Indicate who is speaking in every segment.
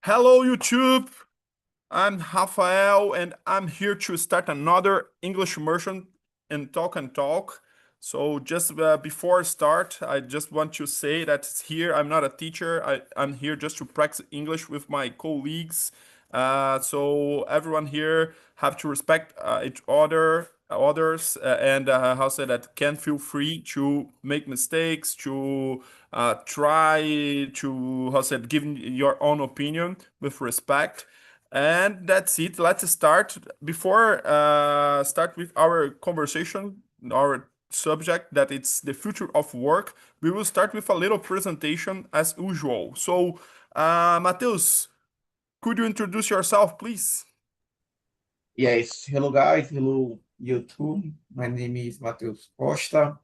Speaker 1: Hello, YouTube. I'm Rafael, and I'm here to start another English immersion in Talk and Talk. So, just before start, I just want to say that here I'm not a teacher. I'm here just to practice English with my colleagues. So everyone here have to respect each other, others, and how say that can feel free to make mistakes, to try to how said give your own opinion with respect. And that's it. Let's start. Before start with our conversation, our subject that it's the future of work. We will start with a little presentation as usual. So, Matheus, could you introduce yourself, please?
Speaker 2: Yes, hello guys, hello YouTube. My name is Matheus Costa.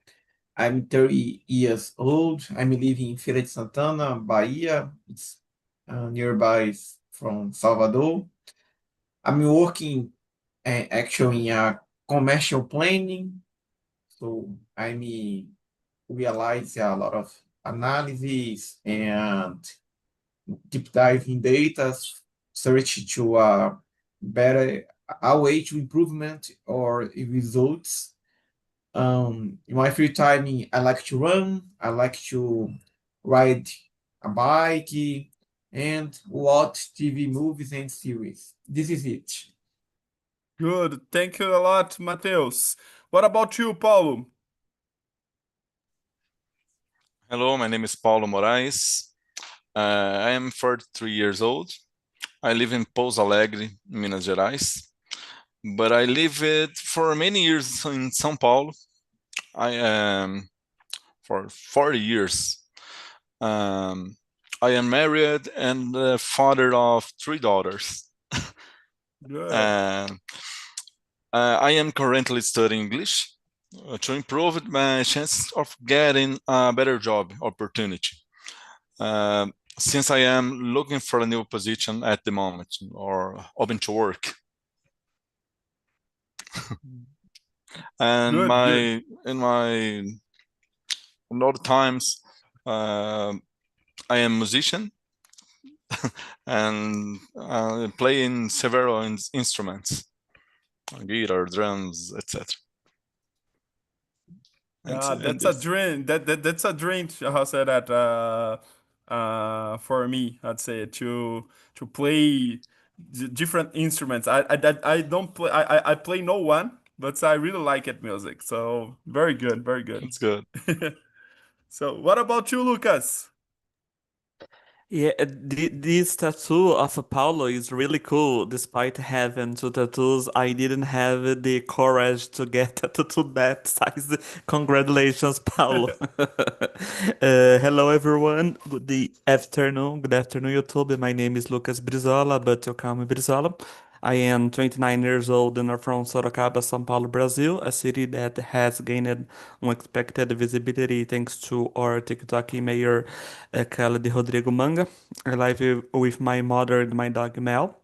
Speaker 2: I'm 30 years old. I'm living in Feira de Santana, Bahia. It's nearby from Salvador. I'm working actually in commercial planning. So I'm realize a lot of analysis and deep dive in data, search to better a way to improvement or results. In my free time, I like to run. I like to ride a bike and watch TV movies and series. This is it.
Speaker 1: Good. Thank you a lot, Matheus. What about you, Paulo?
Speaker 3: Hello, my name is Paulo Moraes. I am 43 years old. I live in Pouso Alegre, Minas Gerais, but I lived for many years in São Paulo. I am for 40 years. Um, I am married and the father of three daughters.
Speaker 1: Good.
Speaker 3: Um, I am currently studying English to improve my chances of getting a better job opportunity. Um, since I am looking for a new position at the moment or open to work. And
Speaker 1: Good, good.
Speaker 3: in other times, I am musician and playing several instruments, guitar, drums, etc. And
Speaker 1: That's a
Speaker 3: this.
Speaker 1: dream. That's a dream. How say that? For me, I'd say to play different instruments. I don't play. I play no one, but I really like it music. So very good, very good.
Speaker 3: It's good.
Speaker 1: So what about you, Lucas?
Speaker 4: Yeah, this tattoo of Paulo is really cool. Despite having two tattoos, I didn't have the courage to get a tattoo that size. Congratulations, Paulo. Hello, everyone. Good afternoon, YouTube. My name is Lucas Brizola, but you call me Brizola. I am 29 years old and I'm from Sorocaba, São Paulo, Brazil, a city that has gained unexpected visibility thanks to our TikTok mayor, Kelly de Rodrigo Manga. I live with my mother and my dog Mel.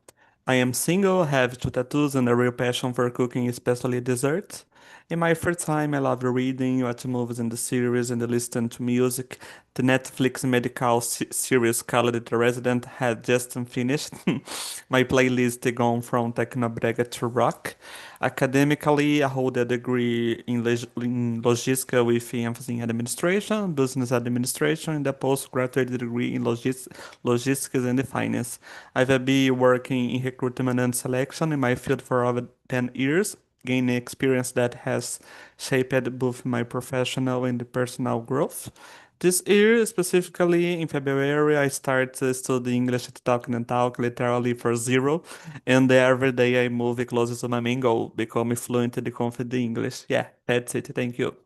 Speaker 4: I am single, have two tattoos, and a real passion for cooking, especially desserts. In my free time, I love reading, watch movies and the series, and listen to music. The Netflix medical series called The Resident had just finished. My playlist gone from technobrega to rock. Academically, I hold a degree in logistics with emphasis in administration, business administration, and a postgraduate degree in logistics and finance. I've been working in recruitment and selection in my field for over 10 years, gaining experience that has shaped both my professional and personal growth. This year, specifically in February, I started studying English at TALKNTALK literally for zero, and every day I move closer to my main goal, become fluent and confident in English. Yeah, that's it. Thank you.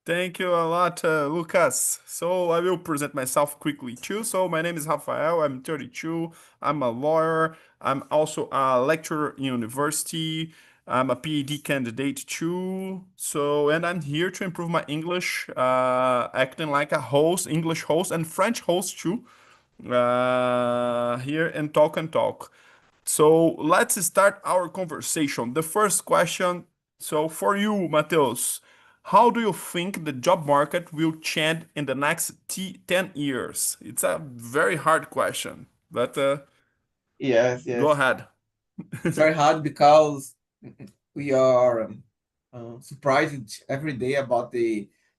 Speaker 1: Thank you a lot, Lucas. So I will present myself quickly too. So my name is Rafael. I'm 32. I'm a lawyer. I'm also a lecturer in university. I'm a PhD candidate too. So and I'm here to improve my English, acting like a host, English host, and French host too. Here in Talk and Talk. So let's start our conversation. The first question, so for you, Mateus, how do you think the job market will change in the next 10 years? It's a very hard question, but
Speaker 2: Yes,
Speaker 1: Go
Speaker 2: yes.
Speaker 1: ahead.
Speaker 2: It's very hard because we are surprised every day about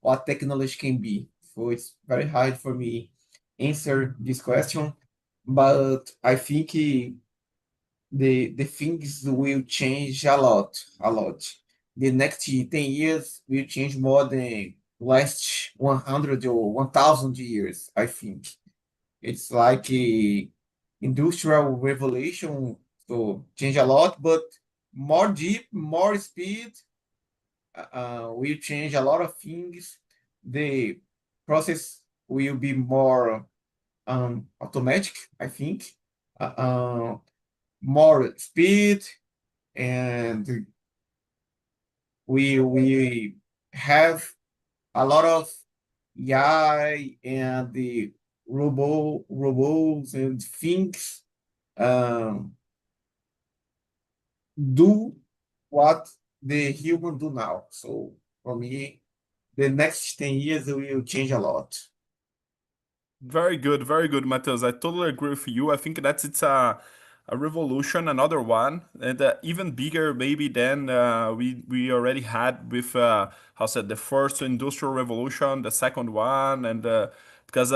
Speaker 2: what technology can be. So it's very hard for me answer this question, but I think the things will change a lot, a lot. The next 10 years will change more than last 100 or 1000 years, I think. It's like a industrial revolution, so change a lot, but more deep, more speed, will change a lot of things. The process will be more automatic, I think. More speed, and we have a lot of AI and the robots and things um, do what the human do now. So for me, the next 10 years will change a lot.
Speaker 1: Very good, Matheus. I totally agree with you. I think that it's a revolution, another one, and even bigger maybe than we already had with how said the first industrial revolution, the second one, and because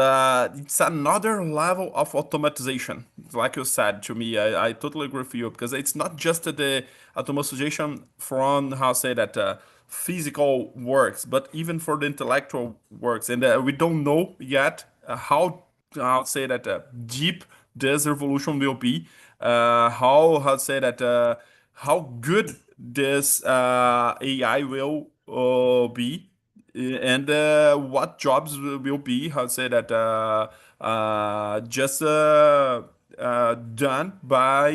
Speaker 1: it's another level of automatization. Like you said to me, I totally agree with you because it's not just the automatization from how say that. Physical works, but even for the intellectual works, and we don't know yet how I'll say that deep this revolution will be. How say that how good this AI will be, and what jobs will be. How say that just done by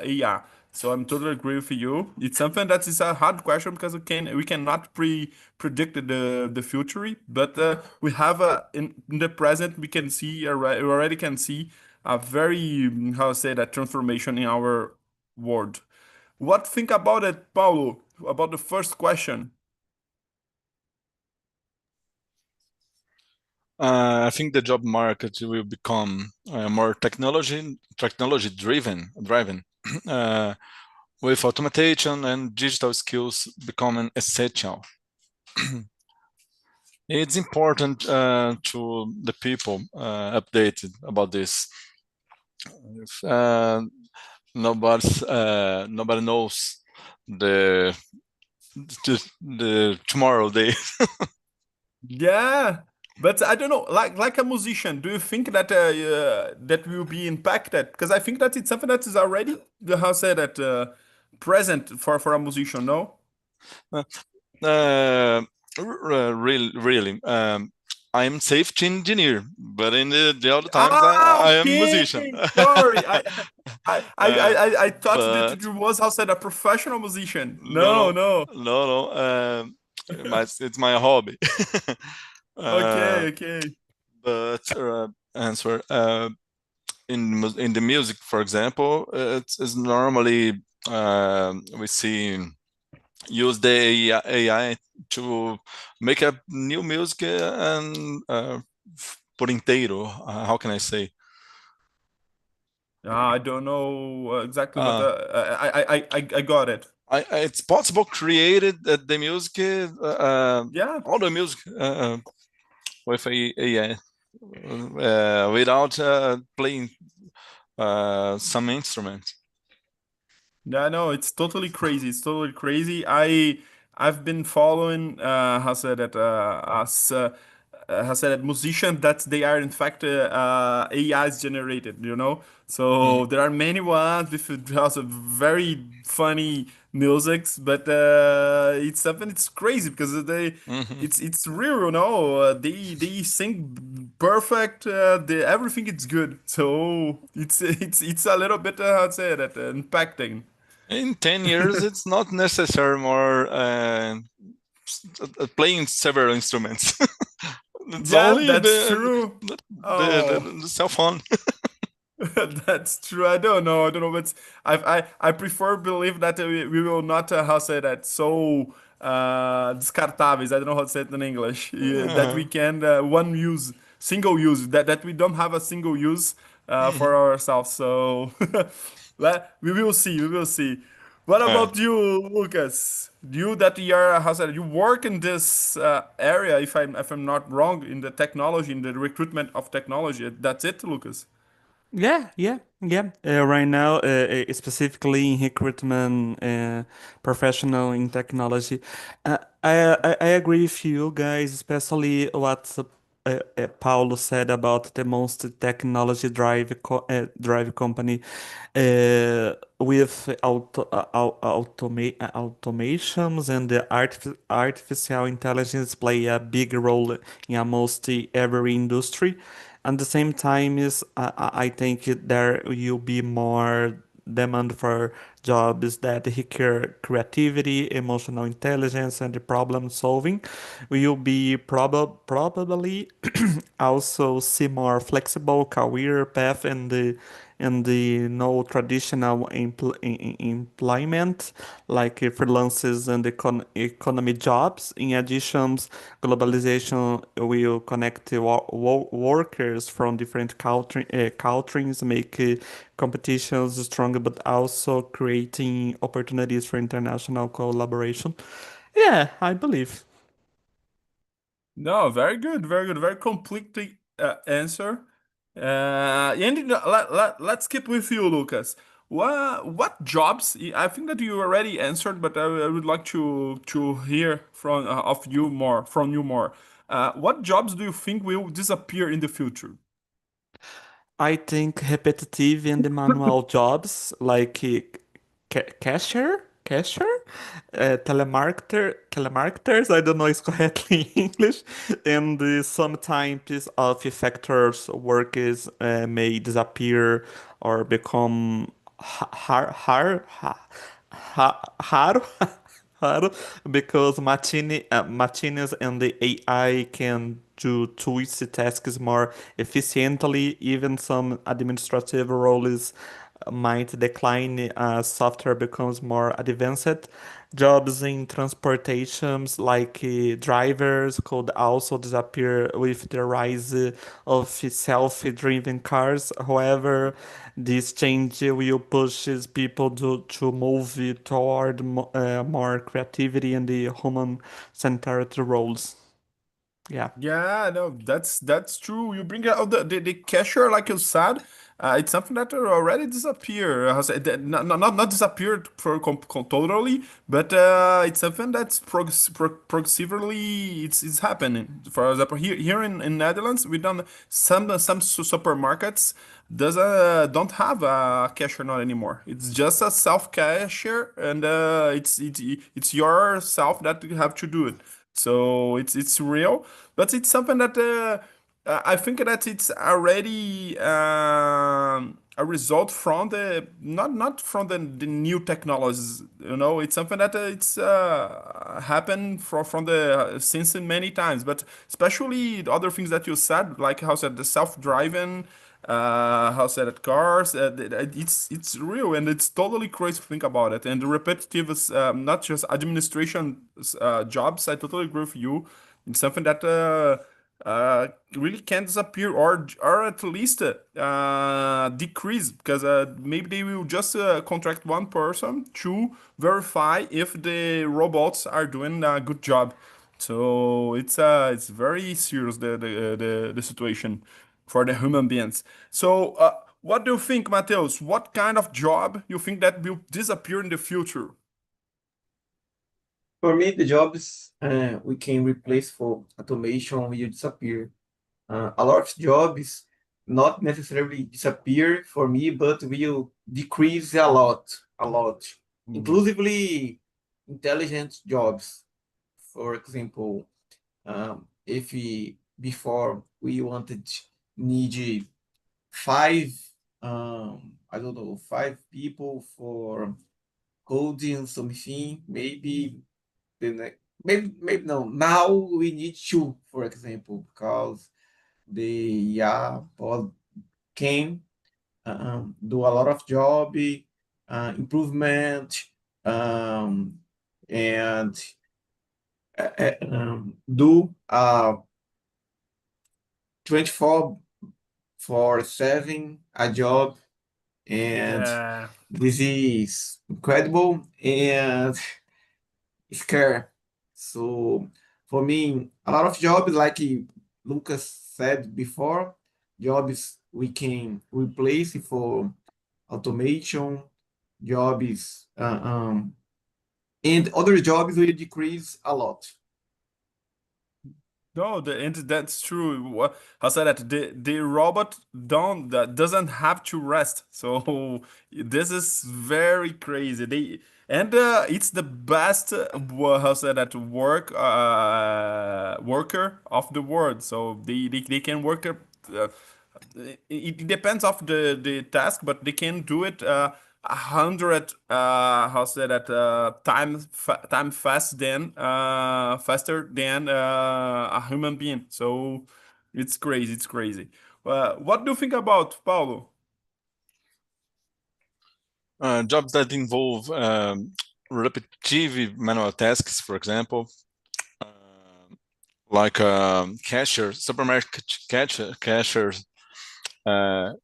Speaker 1: AI. So I'm totally agree with you. It's something that is a hard question because we cannot predict the future, but we have in the present we can see we already can see a very how to say that transformation in our world. What think about it, Paulo? About the first question?
Speaker 3: I think the job market will become more technology driven, with automation and digital skills becoming essential. It's important to the people updated about this. If, nobody knows the the tomorrow day.
Speaker 1: Yeah, but I don't know. Like a musician, do you think that that will be impacted? Because I think that it's something that is already how say that present for a musician. No.
Speaker 3: Really. I'm safety engineer, but in the other times
Speaker 1: Ah,
Speaker 3: I am
Speaker 1: okay.
Speaker 3: musician.
Speaker 1: Sorry, I thought that
Speaker 3: But
Speaker 1: you was how said a professional musician.
Speaker 3: no,
Speaker 1: No,
Speaker 3: no,
Speaker 1: no.
Speaker 3: no, no. It's my hobby.
Speaker 1: Okay,
Speaker 3: uh,
Speaker 1: okay.
Speaker 3: but answer in the music, for example, it's normally we see use the AI to make a new music and por inteiro. How can I say?
Speaker 1: I don't know exactly, but
Speaker 3: Uh,
Speaker 1: I got it.
Speaker 3: it's possible created the music,
Speaker 1: Yeah.
Speaker 3: all the music with AI without playing some instrument.
Speaker 1: Yeah, no, it's totally crazy. It's totally crazy. I've been following how said that as how said that musicians that they are in fact AIs generated, you know. So there are many ones with also very funny musics, but it's something it's crazy because
Speaker 3: Mhm.
Speaker 1: it's real, you know. They sing perfect. Everything is good. So it's a little bit how to say that impacting.
Speaker 3: In 10 years, it's not necessary more playing several instruments. It's
Speaker 1: Yeah,
Speaker 3: only
Speaker 1: that's true. Oh,
Speaker 3: the cell phone.
Speaker 1: that's true. I don't know. I don't know, but I prefer believe that we will not how say that so descartáveis. I don't know how to say it in English. That we can one use. single use, that we don't have a single use for ourselves. So we will see, we will see. What
Speaker 3: Uh,
Speaker 1: about you, Lucas? You that you are, how said you work in this area, if I'm not wrong, in the technology, in the recruitment of technology. That's it, Lucas.
Speaker 4: Yeah. Right now, specifically in recruitment, professional in technology, I agree with you guys, especially what Paulo said about the most technology drive company with automations and the artificial intelligence play a big role in almost every industry. At the same time, I think there will be more demand for jobs that require creativity, emotional intelligence, and problem solving. We will be probably also see more flexible career path and the no traditional employment like freelancers and economy jobs. In addition, globalization will connect workers from different countries, make competitions stronger, but also creating opportunities for international collaboration. Yeah, I believe.
Speaker 1: No, very good, very good, very completely answer. And let's keep with you, Lucas. What jobs? I think that you already answered, but I would like to hear from you more. What jobs do you think will disappear in the future?
Speaker 4: I think repetitive and manual jobs like telemarketers. I don't know it's correctly in English, and some types of factors workers may disappear or become hard hard because machines and the AI can do twice tasks more efficiently. Even some administrative roles might decline as software becomes more advanced. Jobs in transportations like drivers could also disappear with the rise of self-driven cars. However, this change will push people to move toward more creativity and the human-centered roles. Yeah.
Speaker 1: Yeah, no, that's true. You bring out the cashier, like you said, it's something that already disappeared. Not disappeared for totally, but it's something that's progressively it's happening. For example, here in Netherlands, we done some supermarkets does don't have a cashier not anymore. It's just a self cashier, and it's yourself that you have to do it. So it's real, but it's something that I think that it's already a result from the not from the new technologies. You know, it's something that it's happened from the since many times, but especially the other things that you said, like how said the self-driving. How said it cars it's real and it's totally crazy to think about it and the repetitive is not just administration jobs. I totally agree with you. It's something that really can disappear or at least decrease because maybe they will just contract one person to verify if the robots are doing a good job. So it's very serious the situation for the human beings. So what do you think, Mateus? What kind of job you think that will disappear in the future?
Speaker 2: For me, the jobs we can replace for automation will disappear. A lot of jobs not necessarily disappear for me, but will decrease a lot, inclusively intelligent jobs. For example, if before we wanted need five, I don't know, five people for coding something, maybe no. Now we need two, for example, because the pod can do a lot of job, improvement, and do 24/7 a job, and
Speaker 1: Yeah.
Speaker 2: this is incredible and scary. So for me, a lot of jobs, like Lucas said before, jobs we can replace for automation, jobs, and other jobs will decrease a lot.
Speaker 1: No, and that's true. I said that the robot doesn't have to rest. So this is very crazy. It's the best how said that worker of the world. So they can work. It depends of the task, but they can do it 100 how say that time faster than a human being. So it's crazy. It's crazy. What do you think about Paulo?
Speaker 3: Jobs that involve repetitive manual tasks, for example, like cashier, supermarket cashiers.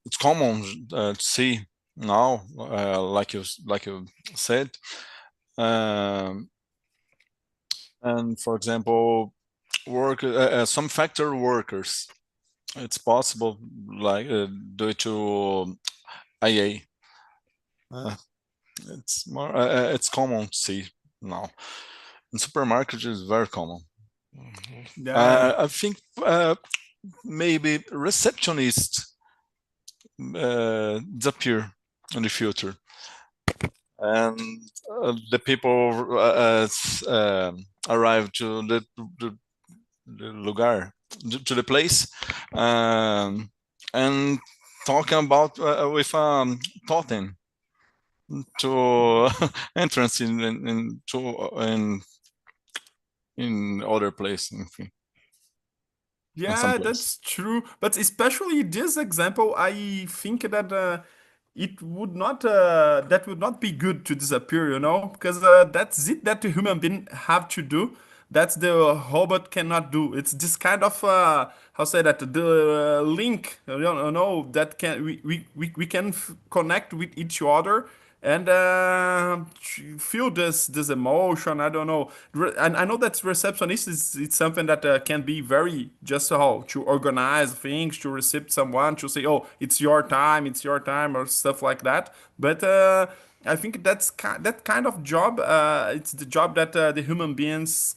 Speaker 3: It's common to see now, like you said. And for example, some factory workers. It's possible, like due to IA. It's common to see now. In supermarkets, it's very common.
Speaker 1: Yeah.
Speaker 3: I think maybe receptionists disappear in the future, and the people arrive to the lugar, to the place, and talking about with totem to entrance in other place, in some
Speaker 1: Yeah,
Speaker 3: place.
Speaker 1: that's true. But especially this example, I think that it would not that would not be good to disappear, you know, because that's it that the human being have to do. That's the robot cannot do. It's this kind of how say that the link, you know, that can we can connect with each other and feel this emotion. I don't know. And I know that receptionist is it's something that can be very just how to organize things, to receive someone, to say, oh, it's your time, or stuff like that. But I think that kind of job, it's the job that the human beings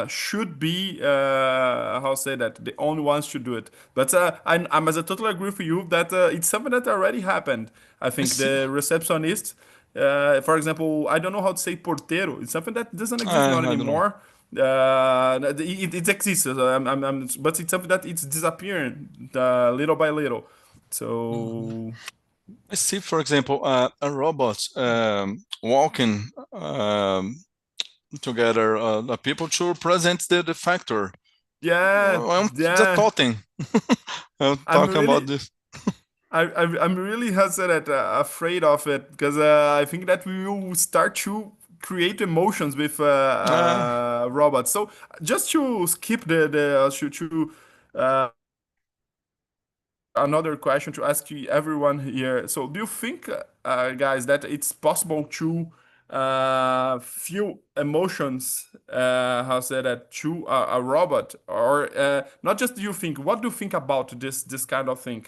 Speaker 1: should be how say that the only ones should do it. But I'm as I totally agree with you that it's something that already happened. I
Speaker 3: I
Speaker 1: think
Speaker 3: see.
Speaker 1: the receptionist, for example, I don't know how to say portero. It's something that doesn't exist not
Speaker 3: I don't know.
Speaker 1: anymore. It exists, but it's something that it's disappearing little by little. So
Speaker 3: I see, for example, a robot walking together the people to present the factor.
Speaker 1: yeah,
Speaker 3: The
Speaker 1: yeah.
Speaker 3: totem. I'm
Speaker 1: I'm
Speaker 3: talking about
Speaker 1: really
Speaker 3: this.
Speaker 1: I'm really how to say that afraid of it because I think that we will start to create emotions with
Speaker 3: Uh,
Speaker 1: robots. So just to skip to uh, another question to ask you everyone here. So do you think, guys, that it's possible to feel emotions, how say that, to a robot, or not just do you think? What do you think about this kind of thing?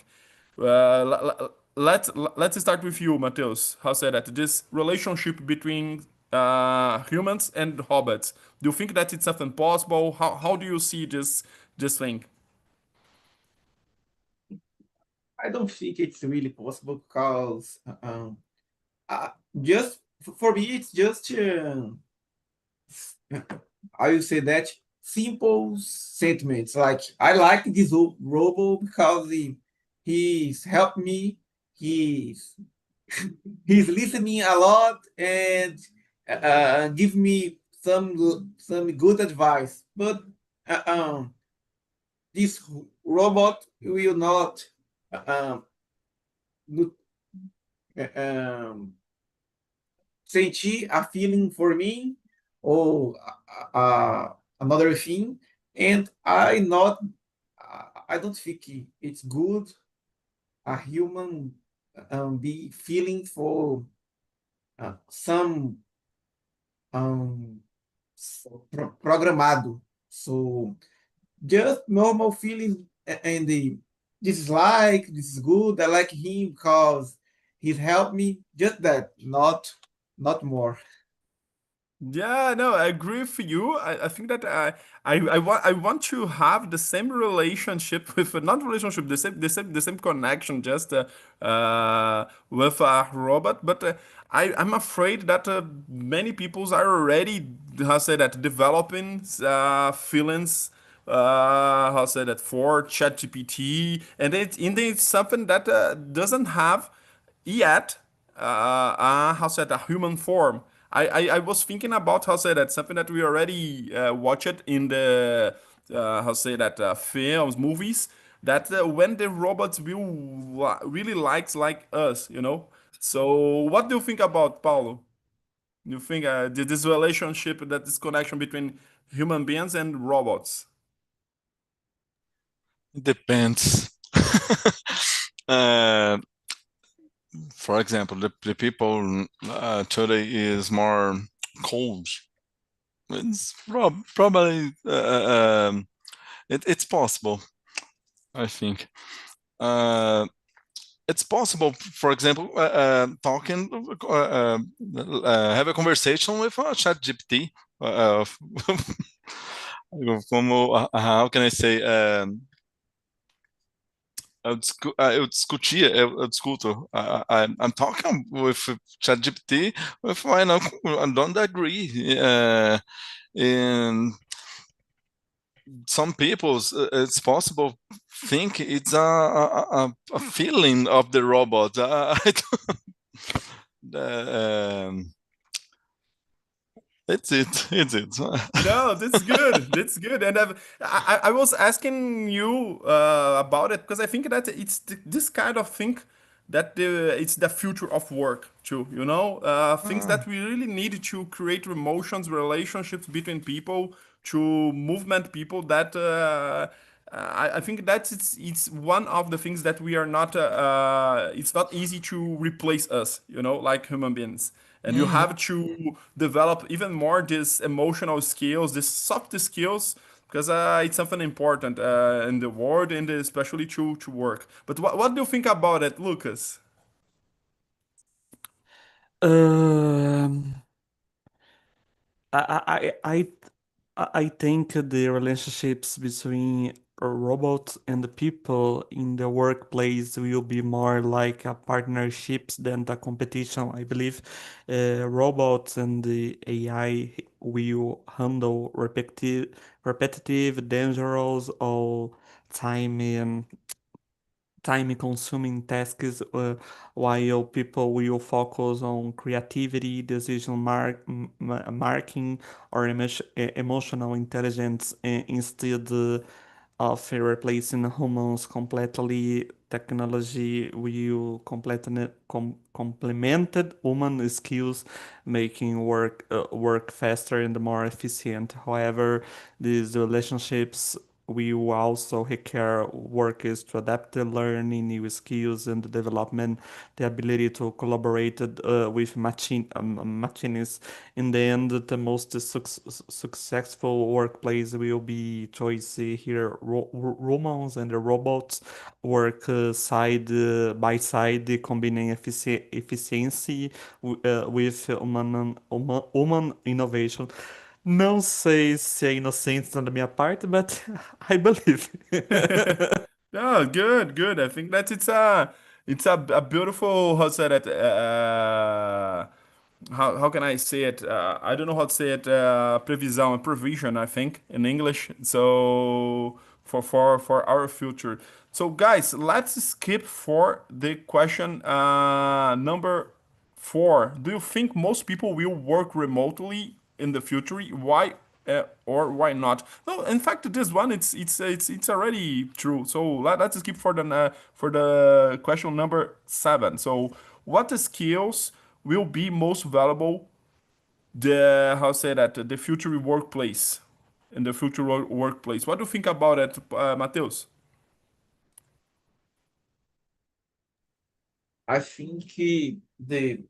Speaker 1: Let's start with you, Mateus. How say that? This relationship between humans and robots. Do you think that it's something possible? How do you see this thing?
Speaker 2: I don't think it's really possible because uh, just for me, it's just I will say that simple sentiments. Like I like this robo because he's helped me. He's he's listening a lot and give me some good advice. But uh, um, this robot will not um, no- um, sentir a feeling for me or another thing, and I don't think it's good a human be feeling for some programado. So just normal feeling and this is this is good. I like him because he's helped me. Just that, not more.
Speaker 1: Yeah, no, I agree with you. I think that I want to have the same relationship with not relationship, the same connection, just with a robot. But I'm afraid that many peoples are already, how say that, developing feelings, how say that, for ChatGPT, and it's something that doesn't have yet how said a human form. I was thinking about how say that something that we already watched in the how say that films, movies, that when the robots will really likes like us, you know. So what do you think about Paulo? You think this relationship, that this connection between human beings and robots?
Speaker 3: Depends. uh, for example, the people today is more cold. It's probably it's possible, I think. It's possible, for example, talking, have a conversation with ChatGPT. How can I say? Eu discuto. I'm talking with ChatGPT with I don't agree. And some people, it's possible think it's a feeling of the robot. I don't, it's it. It's it.
Speaker 1: No, that's good. That's good. And I was asking you about it because I think that it's this kind of thing that it's the future of work too. You know, things that we really need to create emotions, relationships between people, to movement people. That I think that it's one of the things that we are not. It's not easy to replace us. You know, like human beings, and you have to develop even more these emotional skills, these soft skills, because it's something important in the world and especially to work. But what do you think about it, Lucas?
Speaker 4: Um, I I I I think the relationships between robots and the people in the workplace will be more like a partnerships than the competition. I believe robots and the AI will handle repetitive, dangerous, or time time-consuming tasks, while people will focus on creativity, decision marking, or emotional intelligence instead of replacing humans completely. Technology will complemented human skills, making work faster and more efficient. However, these relationships we will also require workers to adapt to learning new skills and development, the ability to collaborate with machines. In the end, the most successful workplace will be choice here. Humans and the robots work side by side, combining efficiency with human innovation. Não sei se é inocente da minha parte, but I believe.
Speaker 1: Oh, good, good. I think that it's a beautiful, how to say that, how can I say it? I don't know how to say it. Previsão, provision, I think, in English. So for our future. So guys, let's skip for the question number 4. Do you think most people will work remotely in the future? Why or why not? No, in fact, this one it's already true. So let's skip for the question number 7. So, what skills will be most valuable the how say that the future workplace in the future workplace? What do you think about it, Mateus?
Speaker 2: I think the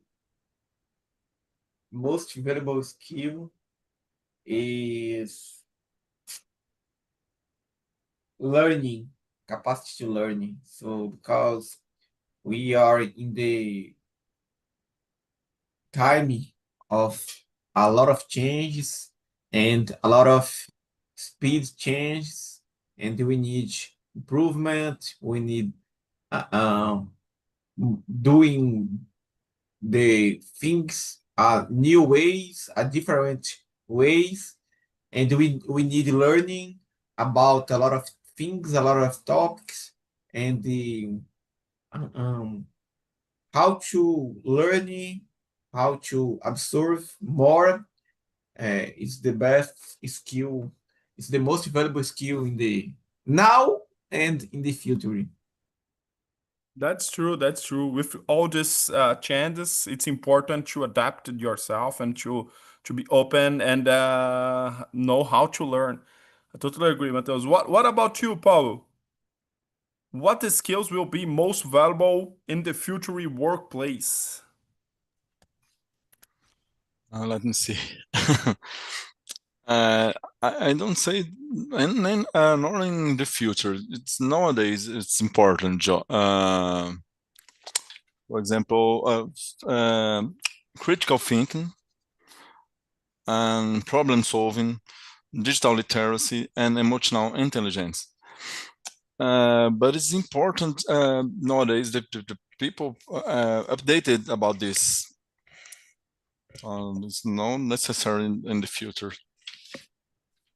Speaker 2: most valuable skill is learning, capacity to learning. So because we are in the time of a lot of changes and a lot of speed changes, and we need improvement. We need doing the things new ways, different ways, and we need learning about a lot of things, a lot of topics, and how to learn, how to absorb more is the best skill. It's the most valuable skill in the now and in the future.
Speaker 1: That's true. That's true. With all these changes, it's important to adapt it yourself and to be open and know how to learn. I totally agree, Matheus. What about you, Paulo? What skills will be most valuable in the future workplace?
Speaker 3: Let me see. I don't say, not in the future. It's nowadays. It's important. For example, critical thinking and problem solving, digital literacy, and emotional intelligence. But it's important nowadays that the people updated about this. It's not necessary in the future.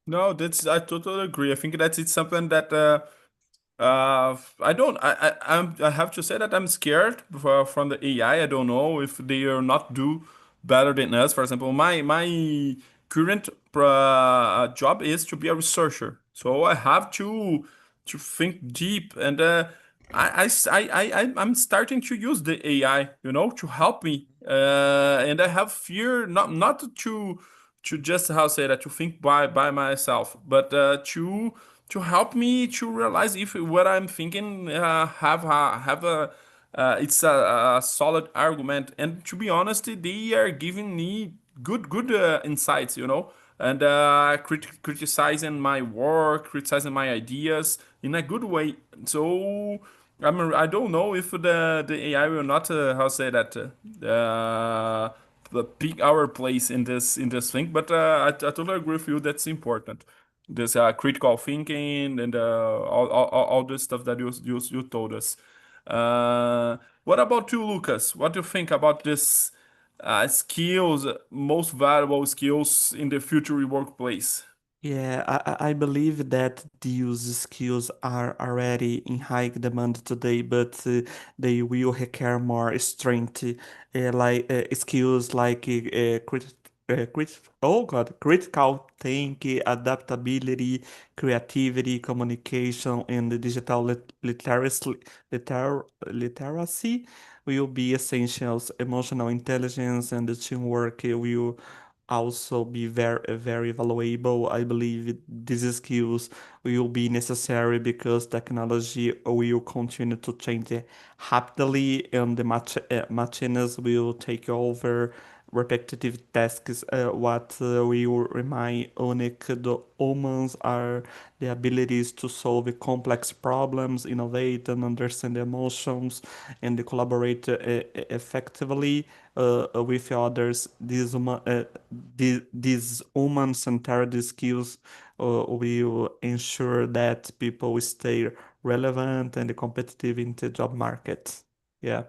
Speaker 1: No, I totally agree. I think that it's something that I have to say that I'm scared from the AI. I don't know if they are not do better than us. For example, my current job is to be a researcher, so I have to think deep and I'm starting to use the AI, to help me. And I have fear not to just how say that to think by myself, but to help me to realize if what I'm thinking have a it's a solid argument. And to be honest, they are giving me good insights, and criticizing my work, criticizing my ideas in a good way. So I don't know if the AI will not how say that pick our place in this thing, but I totally agree with you. That's important. This critical thinking and all this stuff that you told us. What about you, Lucas? What do you think about this skills, most valuable skills in the future workplace?
Speaker 4: Yeah, I believe that these skills are already in high demand today, but they will require more strength, like skills like critical thinking, adaptability, creativity, communication, and the digital literacy will be essentials. Emotional intelligence and the teamwork will also be very valuable. I believe these skills will be necessary because technology will continue to change rapidly, and the machines will take over repetitive tasks. What will remain unique to humans are the abilities to solve complex problems, innovate and understand emotions, and collaborate effectively with others. These human-centered skills will ensure that people stay relevant and competitive in the job market. Yeah.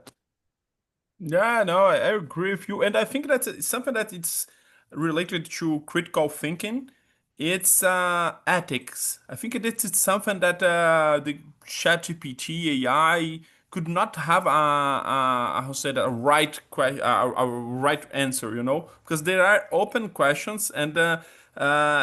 Speaker 1: Yeah, no, I agree with you, and I think that's something that it's related to critical thinking. It's ethics. I think it's something that the ChatGPT AI could not have how to say that, a right answer, because there are open questions, and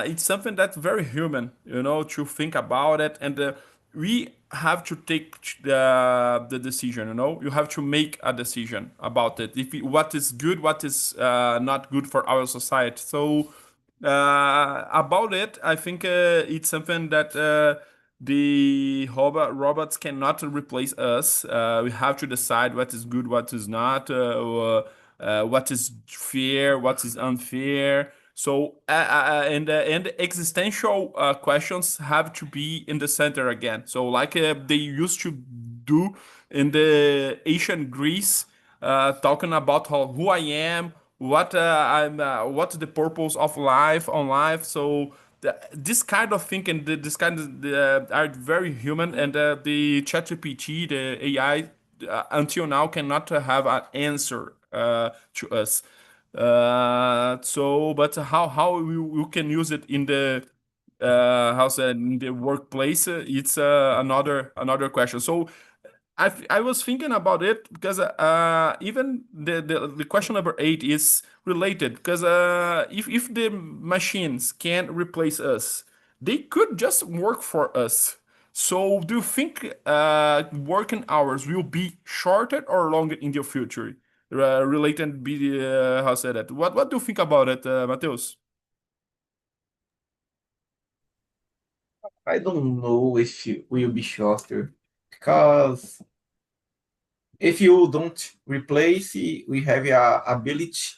Speaker 1: it's something that's very human, to think about it, and we have to take the decision. You have to make a decision about it, if what is good, what is not good for our society. So about it, I think it's something that the robots cannot replace us. We have to decide what is good, what is not, what is fair, what is unfair. So and existential questions have to be in the center again. So like they used to do in the ancient Greece, talking about who I am, what's the purpose of life on life. So this kind of thinking, this kind of are very human, and the ChatGPT, the AI, until now cannot have an answer to us. But how we can use it in the how's that in the workplace? It's another question. So I was thinking about it because even the question number 8 is related because if the machines can't replace us, they could just work for us. So do you think working hours will be shorter or longer in the future? Related be how said that? What do you think about it, Mateus?
Speaker 2: I don't know if it will be shorter because if you don't replace it, we have a ability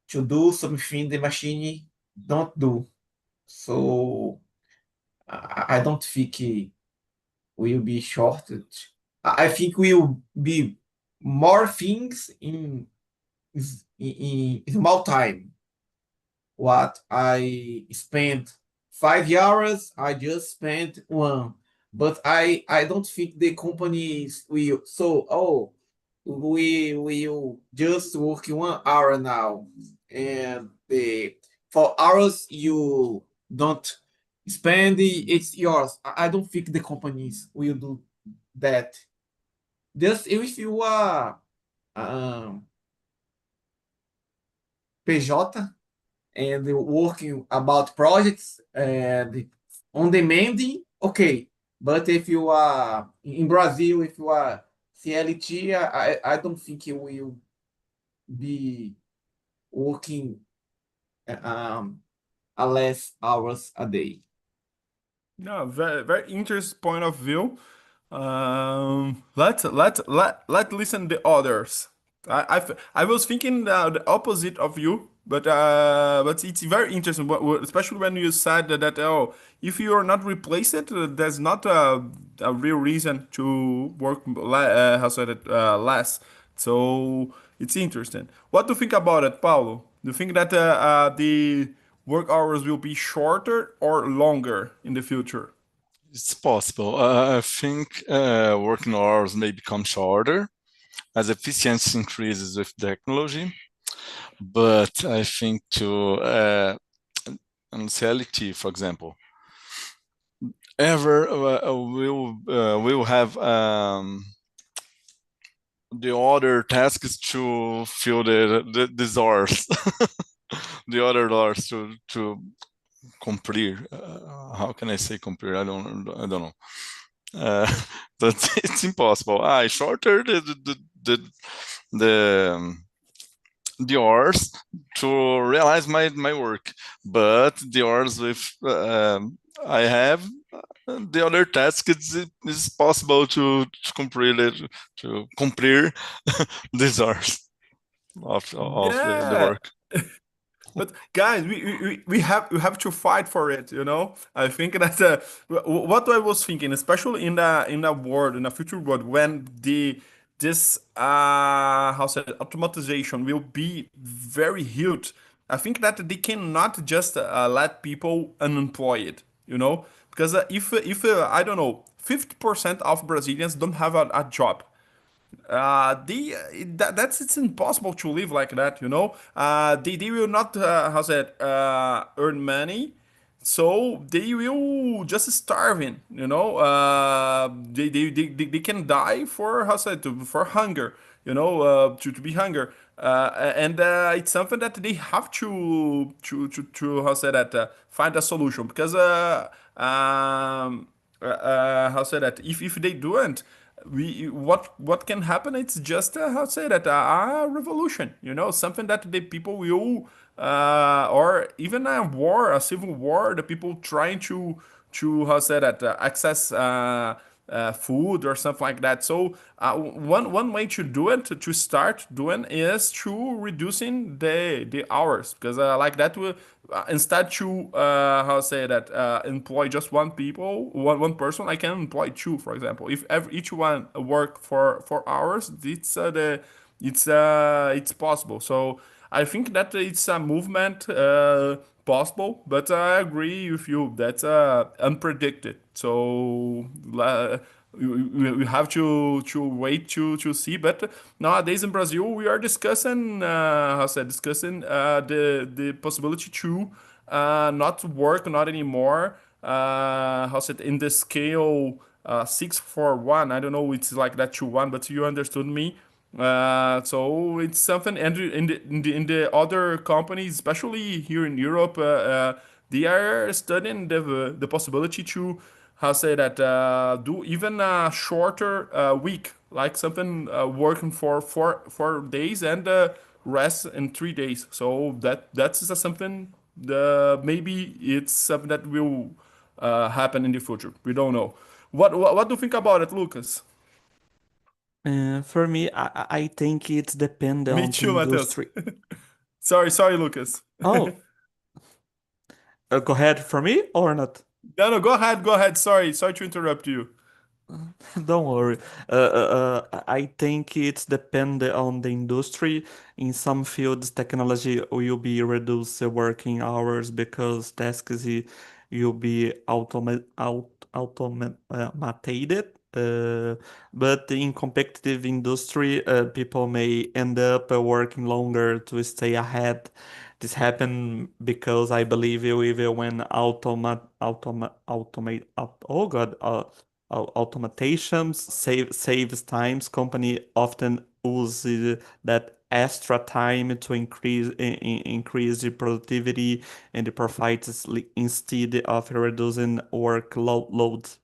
Speaker 2: to do something the machine don't do. So I don't think it will be shorted. I think will be more things in small time. What I spent 5 hours, I just spent one. But I don't think the companies will. So we will just work 1 hour now, and the 4 hours you don't spend it's yours. I don't think the companies will do that. Just if you are PJ and working about projects and on demanding, okay. But if you are in Brazil, if you are CLT, I don't think you will be working a less hours a day.
Speaker 1: No, very interesting point of view. Let listen the others. I was thinking the opposite of you, but it's very interesting, especially when you said that oh, if you are not replaced, there's not a real reason to work how said it less. So it's interesting. What do you think about it, Paulo? Do you think that the work hours will be shorter or longer in the future?
Speaker 3: It's possible. I think working hours may become shorter as efficiency increases with technology. But I think on CLT, for example, will have the other tasks to fill these hours, the other hours to complete. How can I say complete? I don't know. But it's impossible. Shorter the hours to realize my work, but the hours with I have the other task is possible to complete it, to complete these hours of the
Speaker 1: Yeah.
Speaker 3: work.
Speaker 1: But guys, we have to fight for it, you know. I think that what I was thinking, especially in the world, in the future world, when this how said automatization will be very huge. I think that they cannot just let people unemployed, you know, because if I don't know, 50% of Brazilians don't have a job. That's it's impossible to live like that, you know. They will not how's that earn money, so they will just starving, you know. They can die for how's that for hunger, you know, to be hunger. And it's something that they have to how say that find a solution because how say that if they don't we what can happen it's just how to say that a revolution, you know, something that the people will or even a war, a civil war, the people trying to how say that access food or something like that. So one way to do it, to start doing, is to reducing the hours, because like that will instead to how say that employ just one person, I can employ two, for example. If each one work for 4 hours, it's possible. So I think that it's a movement possible, but I agree with you. That's unpredicted. So we have to wait to see. But nowadays in Brazil, we are discussing how said discussing the possibility to not work not anymore. How said in the scale 6-4-1. I don't know. It's like that to one, but you understood me. So it's something, and in the other companies, especially here in Europe, they are studying the possibility to how say that do even a shorter week, like something working for 4 days and rest in 3 days. So that's something maybe it's something that will happen in the future. We don't know. What do you think about it, Lucas?
Speaker 4: For me, I think it depends
Speaker 1: Me
Speaker 4: on the
Speaker 1: too, Matheus.
Speaker 4: industry.
Speaker 1: Sorry, Lucas.
Speaker 4: Oh, go ahead for me or not?
Speaker 1: No, go ahead. Sorry to interrupt you.
Speaker 4: Don't worry. I think it's dependent on the industry. In some fields, technology will be reduce the working hours because tasks will be automated. But in competitive industry, people may end up working longer to stay ahead. This happen because I believe even when oh God, automations saves times. Company often use that extra time to increase the productivity and the profits instead of reducing workload.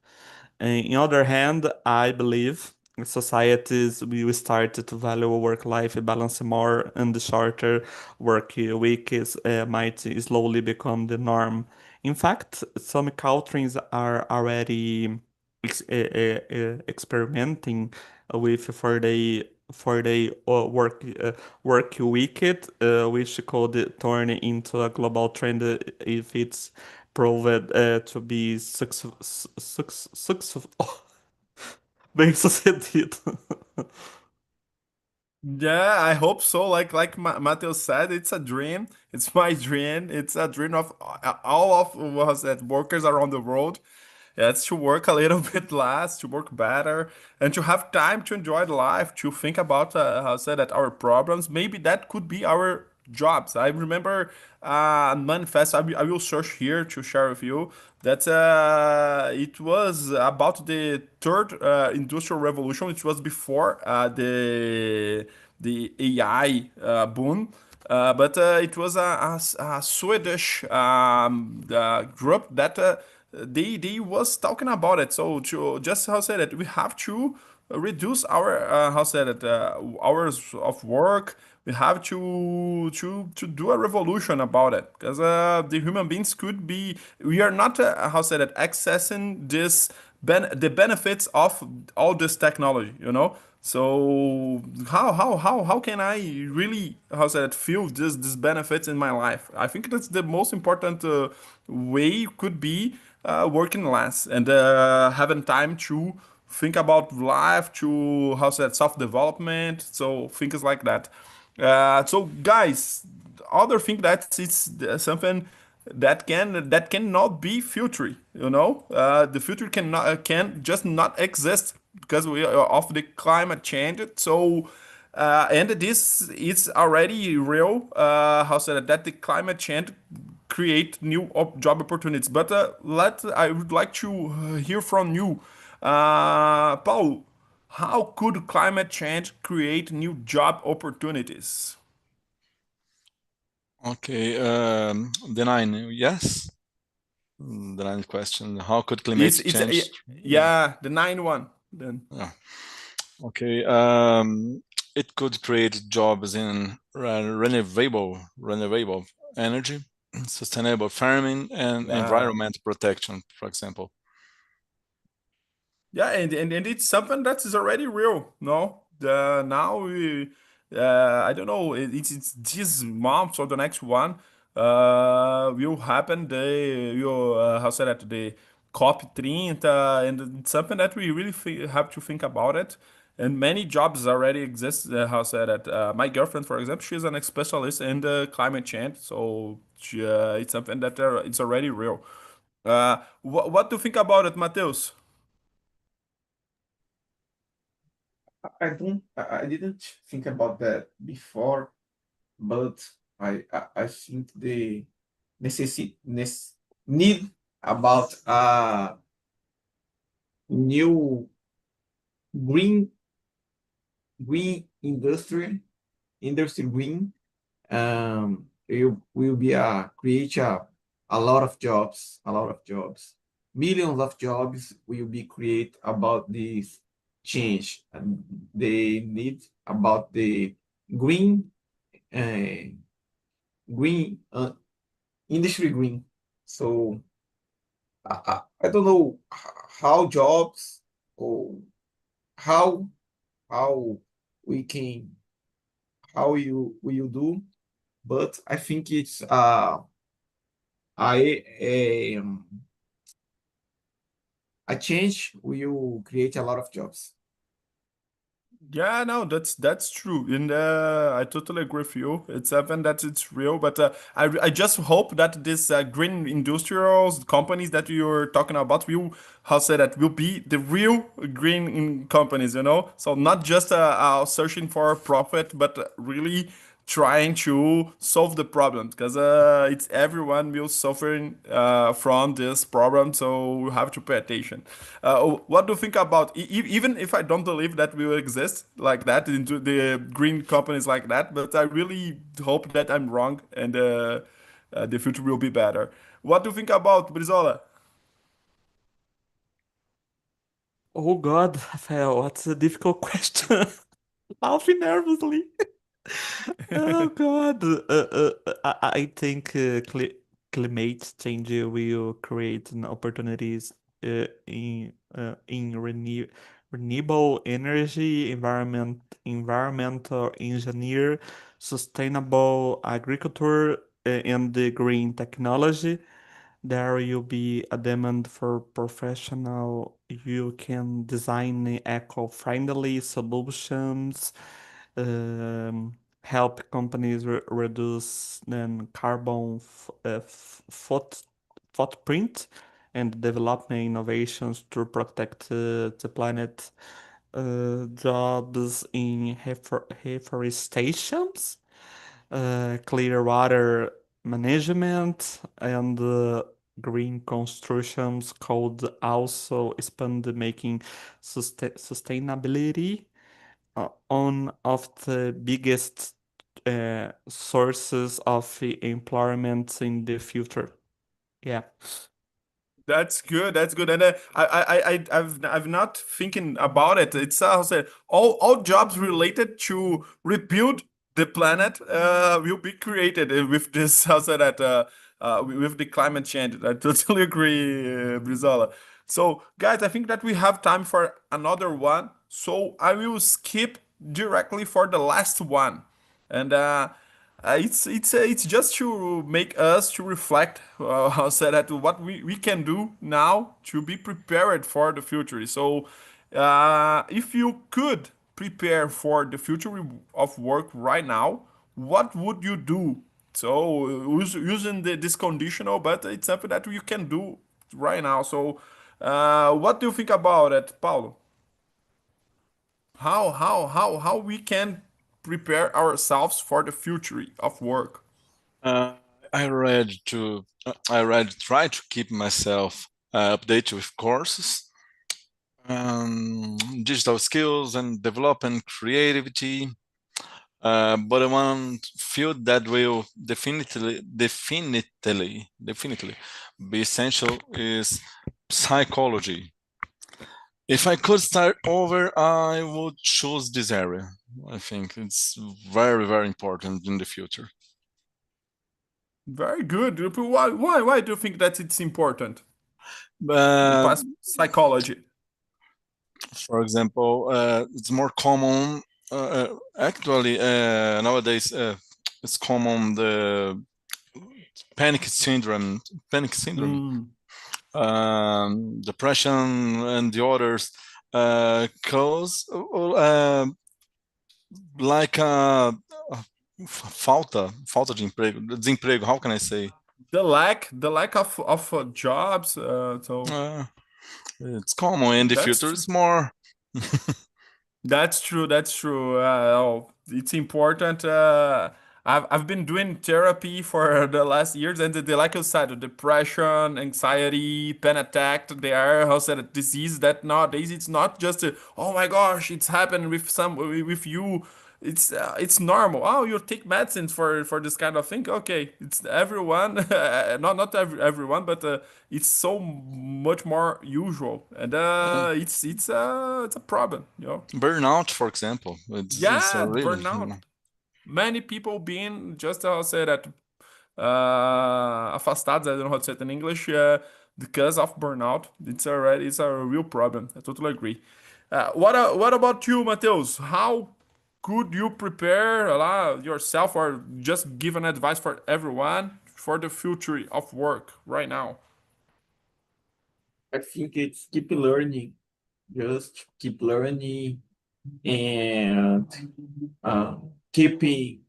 Speaker 4: On the other hand, I believe societies will start to value work-life balance more, and the shorter work week might slowly become the norm. In fact, some countries are already experimenting with four-day work week, which could turn into a global trend if it's proved to be bem sucedido.
Speaker 1: Yeah, I hope so. Like Matheus said, it's a dream. It's my dream. It's a dream of all of us that workers around the world. Yeah, it's to work a little bit less, to work better, and to have time to enjoy life, to think about how said that our problems. Maybe that could be our jobs. I remember manifest. I will search here to share with you that it was about the third industrial revolution. It was before the AI boom. But it was a Swedish group that they was talking about it. So just how say that we have to reduce our how say that hours of work. We have to do a revolution about it, because the human beings could be. We are not how say that accessing the benefits of all this technology. So how can I really how say that feel this benefits in my life? I think that's the most important way could be working less and having time to think about life, to how say that self-development, so things like that. So guys, other thing that it's something that cannot be future. The future can just not exist because we are of the climate change. So and this is already real. How said that the climate change create new job opportunities. But I would like to hear from you, Paulo. How could climate change create new job opportunities?
Speaker 3: Okay, the nine, yes. The ninth question: how could climate
Speaker 1: It's
Speaker 3: change?
Speaker 1: yeah, the 9-1 then.
Speaker 3: Yeah. Okay. It could create jobs in renewable energy, sustainable farming and
Speaker 1: Yeah.
Speaker 3: environment protection, for example.
Speaker 1: Yeah, and it's something that is already real. No, now we, I don't know. It's this month or the next one. Will happen. The you how say that the COP 30, and it's something that we really have to think about it. And many jobs already exist. How say that? My girlfriend, for example, she's an specialist in the climate change, so it's something that it's already real. What do you think about it, Mateus?
Speaker 2: I didn't think about that before, but I think the need about new green green industry green it will be create a lot of jobs, millions of jobs will be created about this change, and they need about the green uh, green industry green. So I don't know how jobs or how how we can how you will do, but I think it's a a change will create a lot of jobs.
Speaker 1: Yeah, no, that's true, and I totally agree with you. It's something that it's real, but I just hope that this green industrials companies that you're talking about will how say that will be the real green companies, you know. So not just searching for profit, but really trying to solve the problem because it's everyone will suffering from this problem, so we have to pay attention. What do you think about even if I don't believe that will exist like that into the green companies like that, but I really hope that I'm wrong and the future will be better. What do you think about Brizola?
Speaker 4: Oh God, Rafael, what's a difficult question? Laughing nervously. Oh God, I think climate change will create opportunities in renewable energy, environmental engineer, sustainable agriculture, and the green technology. There will be a demand for professional. You can design eco-friendly solutions, help companies reduce carbon footprint, and develop innovations to protect the planet. Jobs in reforestations, clear water management, and green constructions could also expand, making sustainability one of the biggest sources of employment in the future. Yeah.
Speaker 1: That's good. That's good. And I've not thinking about it. It's how say all jobs related to rebuild the planet will be created with this how say that with the climate change. I totally agree, Brizola. So guys, I think that we have time for another one. So I will skip directly for the last one, and it's just to make us to reflect how said that what we can do now to be prepared for the future. So if you could prepare for the future of work right now, what would you do? So using this conditional, but it's something that you can do right now. So what do you think about it, Paulo? How we can prepare ourselves for the future of work?
Speaker 3: Uh, I read try to keep myself updated with courses, digital skills and developing creativity. But one field that will definitely be essential is psychology. If I could start over, I would choose this area. I think it's very, very important in the future.
Speaker 1: Very good. Why do you think that it's important? The
Speaker 3: Uh,
Speaker 1: past psychology.
Speaker 3: for example, it's more common. Actually, nowadays, it's common the panic syndrome,
Speaker 1: Mm.
Speaker 3: depression, and the others cause like falta de emprego, desemprego. How can I say?
Speaker 1: The lack of jobs. So
Speaker 3: It's common, and the
Speaker 1: that's
Speaker 3: future
Speaker 1: true.
Speaker 3: is more.
Speaker 1: That's true. That's true. It's important. I've been doing therapy for the last years, and like you said, depression, anxiety, panic attack, they are how said a disease that nowadays it's not just oh my gosh, it's happened with you. It's normal. Oh, you take medicines for this kind of thing. Okay, it's everyone, not everyone, but it's so much more usual, and it's a problem, you know.
Speaker 3: Burnout, for example, it's
Speaker 1: Yeah,
Speaker 3: really.
Speaker 1: burnout. Many people being just how say that afastados. I don't know how to say it in English. Because of burnout, it's a real problem. I totally agree. What about you, Mateus? How could you prepare yourself or just give an advice for everyone for the future of work right now?
Speaker 2: I think it's keep learning, just keep learning and keeping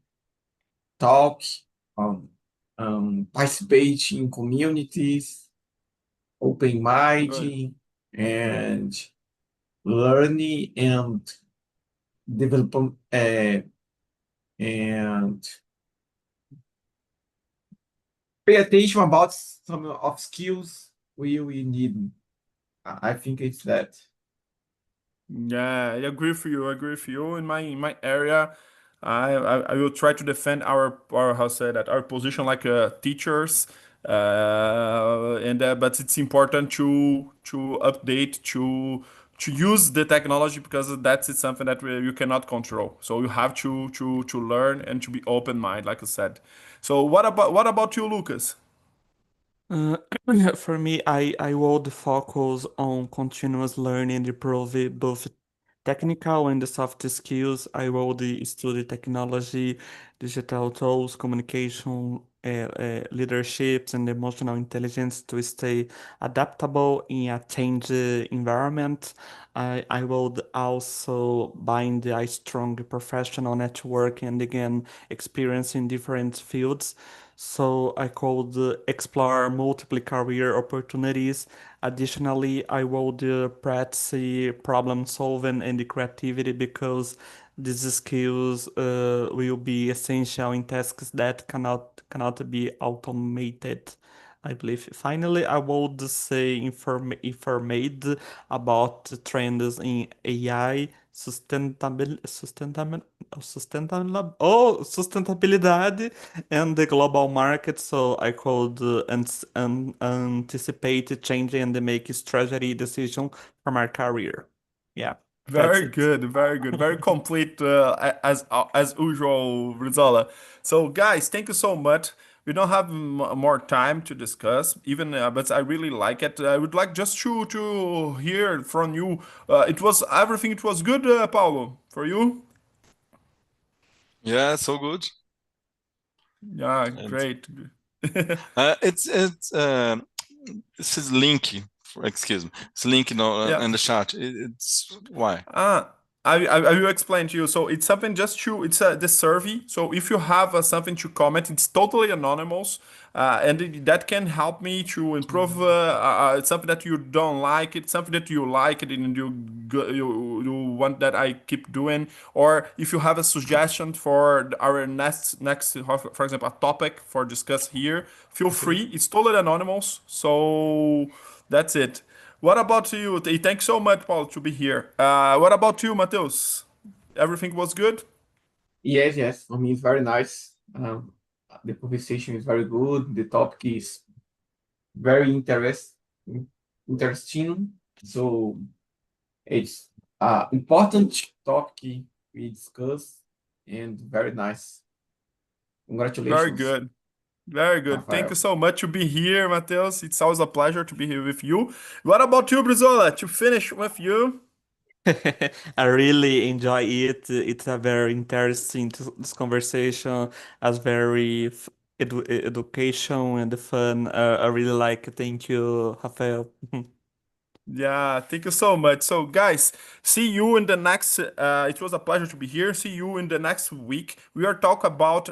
Speaker 2: talk, um, participate in communities, open
Speaker 1: Good.
Speaker 2: minded, and learning and develop and pay attention about some of skills we need. I think it's that.
Speaker 1: Yeah, I agree with you. I agree with you. In my area, I will try to defend our how say that our position like teachers, and but it's important to update to use the technology because that's it's something that you cannot control. So you have to learn and to be open mind, like I said. So what about you, Lucas?
Speaker 4: Uh, for me, I would focus on continuous learning and improve both technical and the soft skills. I would study technology, digital tools, communication, leaderships, and emotional intelligence to stay adaptable in a changed environment. I would also bind a strong professional network and again experience in different fields so I could explore multiple career opportunities. Additionally, I would practice problem solving and creativity because these skills will be essential in tasks that cannot be automated. I believe. Finally, I would say informed about the trends in AI, sustainabilidade and the global market, so I could anticipate changing and make strategy decision for my career. Yeah, that's
Speaker 1: Very
Speaker 4: it.
Speaker 1: good, very good, very complete as usual, Rizola. So, guys, thank you so much. We don't have more time to discuss, even, but I really like it. I would like just to hear from you. It was everything. It was good, Paulo, for you.
Speaker 3: Yeah, so good.
Speaker 1: Yeah,
Speaker 3: And
Speaker 1: great.
Speaker 3: it's this is link. Excuse me. It's link no,
Speaker 1: Yeah.
Speaker 3: in the chat. It's why.
Speaker 1: Ah, I will explain to you. So it's something just to it's the survey. So if you have something to comment, it's totally anonymous, and that can help me to improve. It's something that you don't like. It's something that you like it and you want that I keep doing. Or if you have a suggestion for our next for example a topic for discuss here, feel
Speaker 2: Okay.
Speaker 1: free. It's totally anonymous. So that's it. What about you? Thanks so much, Paul, to be here. What about you, Mateus? Everything was good?
Speaker 2: Yes, yes. For me, it's very nice. The conversation is very good. The topic is very interesting. So it's important topic we discuss and very nice.
Speaker 1: Very
Speaker 2: Congratulations.
Speaker 1: good. Very good. Thank you
Speaker 2: Rafael.
Speaker 1: so much to be here, Matheus. It's always a pleasure to be here with you. What about you, Brizola? To finish with you?
Speaker 4: I really enjoy it. It's a very interesting this conversation, as very education and fun. I really like it. Thank you, Rafael.
Speaker 1: Yeah, thank you so much. So, guys, see you in the next. It was a pleasure to be here. See you in the next week. We are talking about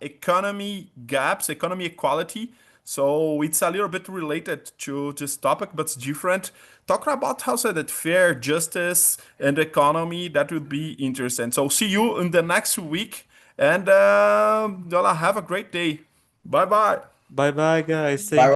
Speaker 1: economy gaps, economy equality. So it's a little bit related to this topic, but it's different. Talking about how said that fair, justice, and economy. That would be interesting. So see you in the next week, and have a great day. Bye bye.
Speaker 4: Bye bye, guys.
Speaker 2: Bye.